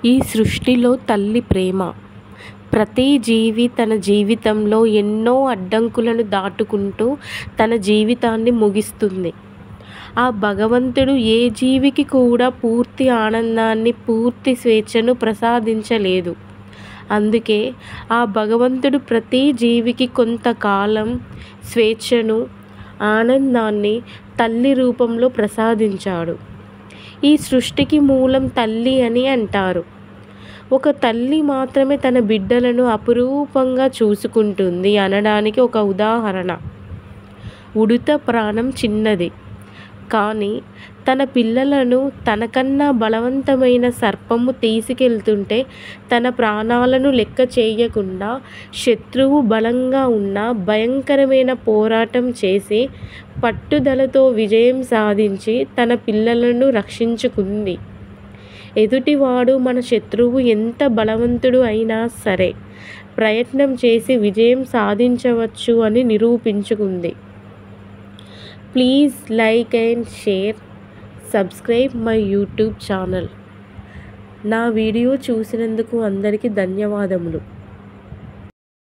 ఈ సృష్టిలో తల్లి ప్రేమ. ప్రతి జీవి తన జీవితంలో ఎన్నో అడ్డంకులను దాటుకుంటూ తన జీవితాన్ని ముగిస్తుంది. ఆ భగవంతుడు ఏ జీవికి కూడా పూర్తి ఆనందాన్ని, పూర్తి స్వేచ్ఛను ప్రసాదించలేదు. అందుకే ఆ భగవంతుడు ప్రతి జీవికి కొంతకాలం స్వేచ్ఛను, ఆనందాన్ని తల్లి రూపంలో ప్రసాదించాడు. ఈ సృష్టికి మూలం తల్లి అని అంటారు. ఒక తల్లి మాత్రమే తన బిడ్డలను అపురూపంగా చూసుకుంటుంది అనడానికి ఒక ఉదాహరణ. ఉడుత ప్రాణం చిన్నది, కానీ తన పిల్లలను తనకన్నా బలవంతమైన సర్పము తీసుకెళ్తుంటే తన ప్రాణాలను లెక్క చేయకుండా శత్రువు బలంగా ఉన్న భయంకరమైన పోరాటం చేసి పట్టుదలతో విజయం సాధించి తన పిల్లలను రక్షించుకుంది. ఎదుటివాడు మన శత్రువు ఎంత బలవంతుడు అయినా సరే ప్రయత్నం చేసి విజయం సాధించవచ్చు అని నిరూపించుకుంది. Please like and share, subscribe my YouTube channel. నా వీడియో చూసినందుకు అందరికీ ధన్యవాదములు.